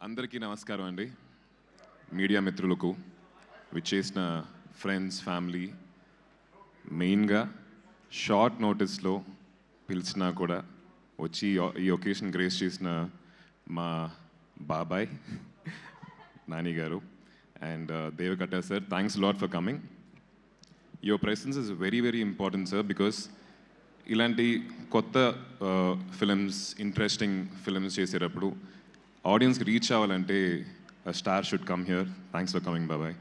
అందరికీ నమస్కారం అండి. మీడియా మిత్రులకు, విచ్చేసిన ఫ్రెండ్స్, ఫ్యామిలీ, మెయిన్గా షార్ట్ నోటీస్లో పిలిచినా కూడా వచ్చి ఈ ఒకేషన్ గ్రేస్ చేసిన మా బాబాయ్ నాని గారు and Deva Katta sir, thanks lot for coming. Your presence is very very important sir, because ఇలాంటి కొత్త ఫిలిమ్స్, ఇంట్రెస్టింగ్ ఫిలిమ్స్ చేసేటప్పుడు ఆడియన్స్కి రీచ్ అవ్వాలంటే star should come here. Thanks for coming బాబాయ్.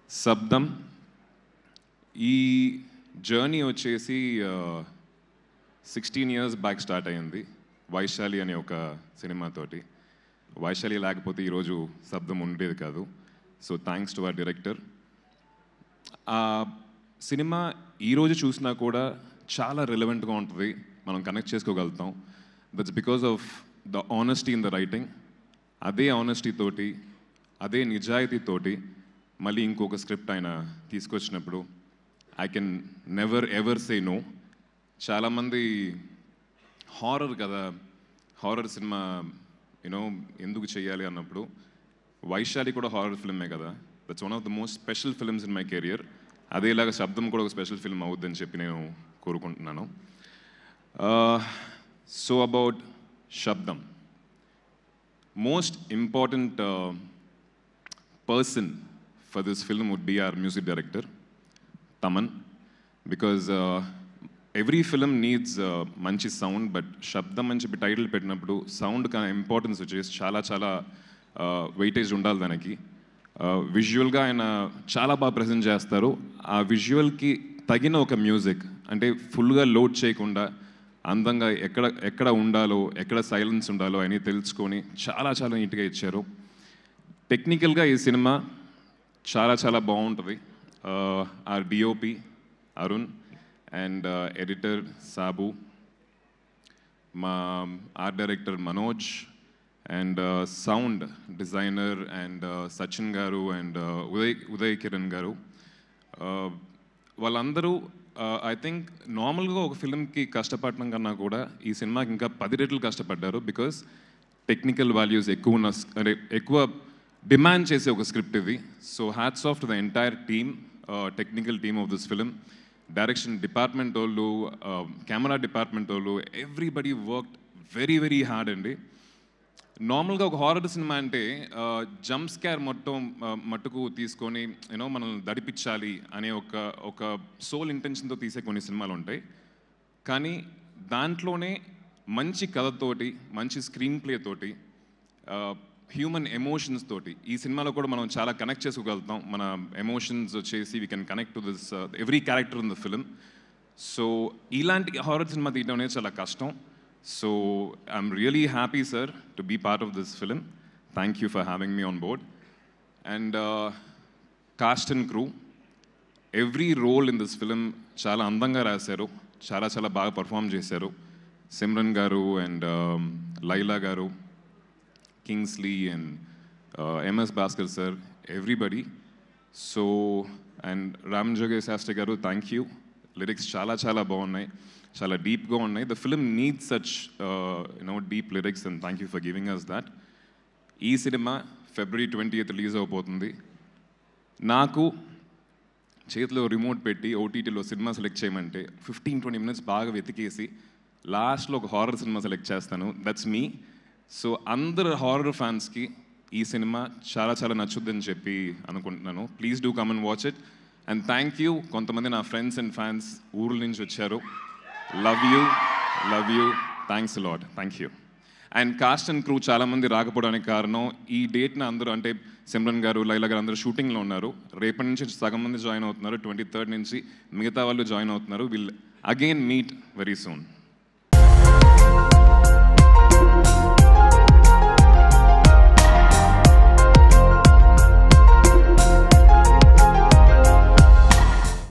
శబ్దం ఈ జర్నీ వచ్చేసి 16 years బ్యాక్ స్టార్ట్ అయ్యింది వైశాలి అనే ఒక సినిమాతోటి. వైశాలి లేకపోతే ఈరోజు శబ్దం ఉండేది కాదు. So thanks to our director. ఆ సినిమా ఈరోజు చూసినా కూడా చాలా రిలవెంట్గా ఉంటుంది, మనం కనెక్ట్ చేసుకోగలుగుతాం. That's because of the honesty in the writing. అదే ఆనెస్టీ తోటి, అదే నిజాయితీతోటి మళ్ళీ ఇంకొక స్క్రిప్ట్ ఆయన తీసుకొచ్చినప్పుడు I can never ever say no. చాలామంది హారర్ కదా, హారర్ సినిమా యూనో ఎందుకు చేయాలి అన్నప్పుడు, వైశాలి కూడా హారర్ ఫిల్మే కదా. That's one of the most special films in my career. అదేలాగా శబ్దం కూడా ఒక స్పెషల్ ఫిల్మ్ అవుద్దని చెప్పి నేను కోరుకుంటున్నాను. So about Sabdham, most important person for this film would be our music director Thaman. Because every film needs మంచి సౌండ్, బట్ శబ్దం అని చెప్పి టైటిల్ పెట్టినప్పుడు సౌండ్ కన్నా ఇంపార్టెన్స్ వచ్చేసి చాలా చాలా వెయిటేజ్ ఉండాలి దానికి. విజువల్గా ఆయన చాలా బాగా ప్రజెంట్ చేస్తారు. ఆ విజువల్కి తగిన ఒక మ్యూజిక్, అంటే ఫుల్గా లోడ్ చేయకుండా అందంగా ఎక్కడ ఉండాలో, ఎక్కడ సైలెన్స్ ఉండాలో అని తెలుసుకొని చాలా చాలా నీట్గా ఇచ్చారు. టెక్నికల్గా ఈ సినిమా చాలా చాలా బాగుంటుంది. Our DOP Arun and editor Sabu, మా art director Manoj and sound designer and Sachin garu and Uday Kiran గారు, వాళ్ళందరూ ఐ థింక్ నార్మల్గా ఒక ఫిల్మ్కి కష్టపడడం కన్నా కూడా ఈ సినిమాకి ఇంకా 10 రెట్లు కష్టపడ్డారు. బికాస్ టెక్నికల్ వాల్యూస్ ఎక్కువ ఉన్న, అంటే ఎక్కువ డిమాండ్ చేసే ఒక స్క్రిప్ట్ ఇది. So hats off to the entire team, technical team of this film. Direction department వాళ్ళు, కెమెరా డిపార్ట్మెంట్ వాళ్ళు, everybody worked very very hard అండి. నార్మల్గా ఒక హారర్ సినిమా అంటే జంప్ స్కేర్ మట్టుకు తీసుకొని యూనో మనల్ని దడిపించాలి అనే ఒక సోల్ ఇంటెన్షన్తో తీసే కొన్ని సినిమాలు ఉంటాయి. కానీ దాంట్లోనే మంచి కథతోటి, మంచి స్క్రీన్ ప్లే తోటి, హ్యూమన్ ఎమోషన్స్ తోటి ఈ సినిమాలో కూడా మనం చాలా కనెక్ట్ చేసుకోగలుగుతాం. మన ఎమోషన్స్ వచ్చేసి we can connect to this every character in the film. So ఇలాంటి హారర్ సినిమా తీయడం అనేది చాలా కష్టం. So I'm really happy, sir, to be part of this film. Thank you for having me on board. And cast and crew, every role in this film చాలా అందంగా రాశారు, చాలా చాలా బాగా పర్ఫామ్ చేశారు. సిమ్రన్ గారు and Laila garu, Kingsley and MS Bhaskar sir, everybody. So and Ram Joge Sastry garu, thank you. Lyrics చాలా చాలా బాగున్నాయి, చాలా డీప్గా ఉన్నాయి. The film needs such deep lyrics and thank you for giving us that. ఈ సినిమా February 20th రిలీజ్ అవబోతుంది. నాకు చేతిలో రిమోట్ పెట్టి ఓటీటీలో సినిమా సెలెక్ట్ చేయమంటే 15-20 minutes బాగా వెతికేసి లాస్ట్లో ఒక హారర్ సినిమా సెలెక్ట్ చేస్తాను. That's me. సో అందరు హారర్ ఫ్యాన్స్కి ఈ సినిమా చాలా చాలా నచ్చుద్దని చెప్పి అనుకుంటున్నాను. Please do come and watch it. And thank you, కొంతమంది నా ఫ్రెండ్స్ అండ్ ఫ్యాన్స్ ఊర్ల నుంచి వచ్చారు. Love you, thanks a lot, thank you. And cost and crew చాలామంది రాకపోవడానికి కారణం, ఈ డేట్న అందరూ, అంటే సిమ్రన్ గారు, లైలా గారు అందరూ షూటింగ్లో ఉన్నారు. రేపటి నుంచి సగం మంది జాయిన్ అవుతున్నారు, 23rd నుంచి మిగతా వాళ్ళు జాయిన్ అవుతున్నారు. Will again meet very soon.